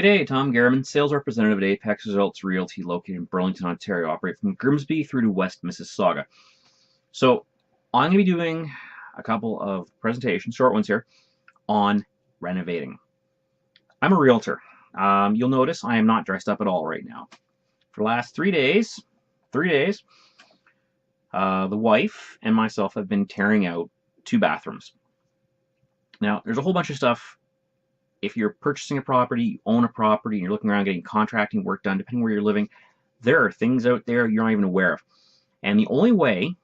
G'day, Tom Garriman, sales representative at Apex Results Realty, located in Burlington, Ontario. Operate from Grimsby through to West Mississauga. So I'm going to be doing a couple of presentations, short ones here, on renovating. I'm a realtor. You'll notice I am not dressed up at all right now. For the last 3 days, the wife and myself have been tearing out 2 bathrooms. Now, there's a whole bunch of stuff. If you're purchasing a property, you own a property, and you're looking around getting contracting work done, depending where you're living, there are things out there you're not even aware of. And the only way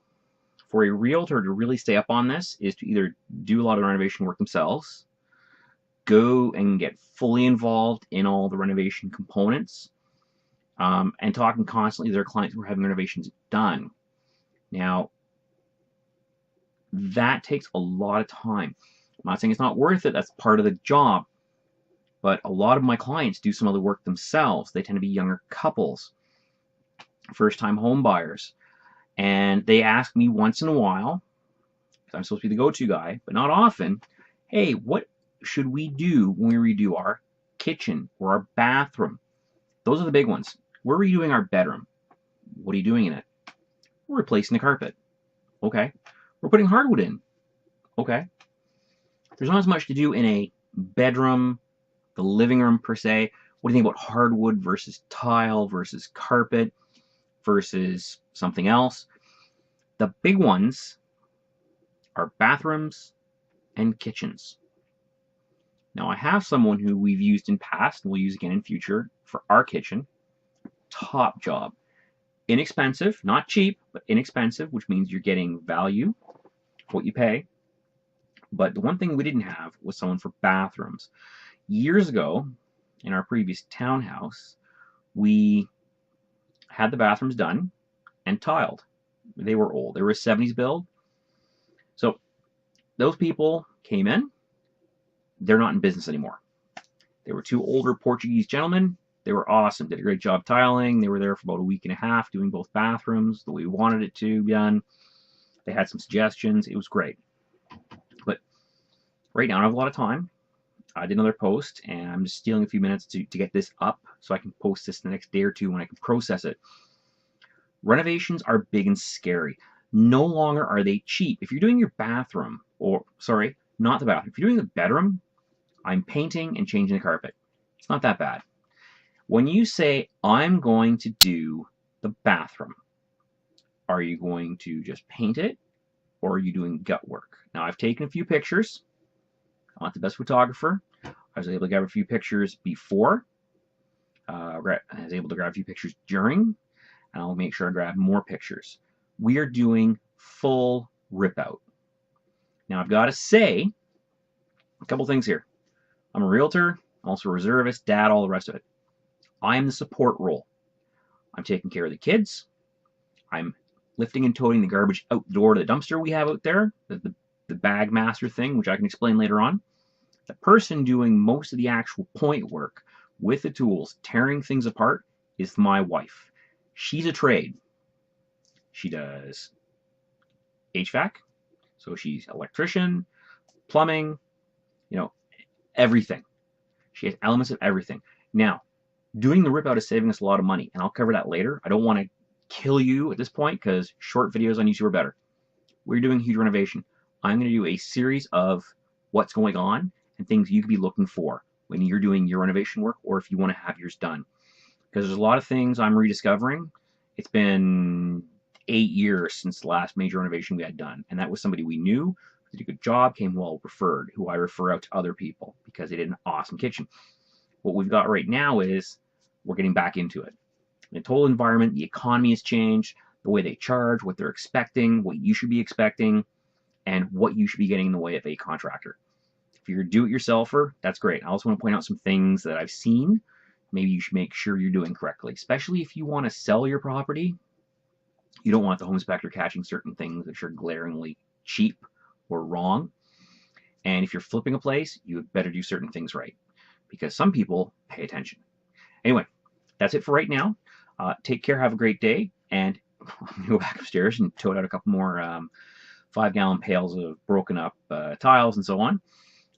for a realtor to really stay up on this is to either do a lot of renovation work themselves, go and get fully involved in all the renovation components, and talking constantly to their clients who are having renovations done. Now, that takes a lot of time. I'm not saying it's not worth it, that's part of the job. But a lot of my clients do some of the work themselves. They tend to be younger couples, first-time home buyers. And they ask me once in a while, because I'm supposed to be the go-to guy, but not often, hey, what should we do when we redo our kitchen or our bathroom? Those are the big ones. We're redoing our bedroom. What are you doing in it? We're replacing the carpet. Okay. We're putting hardwood in. Okay. There's not as much to do in a bedroom, the living room per se. What do you think about hardwood versus tile versus carpet versus something else? The big ones are bathrooms and kitchens. Now, I have someone who we've used in past and we'll use again in future for our kitchen. Top job. Inexpensive, not cheap, but inexpensive, which means you're getting value for what you pay. But the one thing we didn't have was someone for bathrooms. Years ago, in our previous townhouse, we had the bathrooms done and tiled. They were old. They were a 70s build. So those people came in. They're not in business anymore. They were 2 older Portuguese gentlemen. They were awesome. Did a great job tiling. They were there for about a week and a half doing both bathrooms the way we wanted it to be done. They had some suggestions. It was great. But right now I don't have a lot of time. I did another post, and I'm just stealing a few minutes to get this up so I can post this the next day or two when I can process it. Renovations are big and scary. No longer are they cheap. If you're doing your bathroom, or sorry, not the bathroom, if you're doing the bedroom, I'm painting and changing the carpet. It's not that bad. When you say, I'm going to do the bathroom, are you going to just paint it, or are you doing gut work? Now, I've taken a few pictures. I'm not the best photographer. I was able to grab a few pictures before. I was able to grab a few pictures during. And I'll make sure I grab more pictures. We are doing full rip out. Now, I've got to say a couple things here. I'm a realtor, also a reservist, dad, all the rest of it. I am the support role. I'm taking care of the kids. I'm lifting and toting the garbage out the door to the dumpster we have out there, the bag master thing, which I can explain later on. The person doing most of the actual point work with the tools, tearing things apart, is my wife. She's a trade. She does HVAC, so she's electrician, plumbing, everything. She has elements of everything. Now, doing the rip out is saving us a lot of money, and I'll cover that later. I don't want to kill you at this point because short videos on YouTube are better. We're doing a huge renovation. I'm going to do a series of what's going on and things you could be looking for when you're doing your renovation work or if you want to have yours done. Because there's a lot of things I'm rediscovering. It's been 8 years since the last major renovation we had done. And that was somebody we knew, did a good job, came well referred, who I refer out to other people because they did an awesome kitchen. What we've got right now is we're getting back into it. The total environment, the economy has changed, the way they charge, what they're expecting, what you should be expecting, and what you should be getting in the way of a contractor. If you're a do-it-yourselfer, that's great. I also want to point out some things that I've seen. Maybe you should make sure you're doing correctly, especially if you want to sell your property. You don't want the home inspector catching certain things that are glaringly cheap or wrong. And if you're flipping a place, you had better do certain things right because some people pay attention. Anyway, that's it for right now. Take care, have a great day, and I'm going to go back upstairs and tote out a couple more 5-gallon pails of broken up tiles and so on.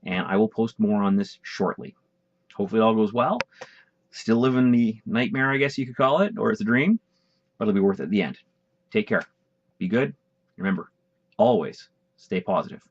And I will post more on this shortly. Hopefully it all goes well. Still living the nightmare, I guess you could call it, or it's a dream, but it'll be worth it at the end. Take care. Be good. Remember, always stay positive.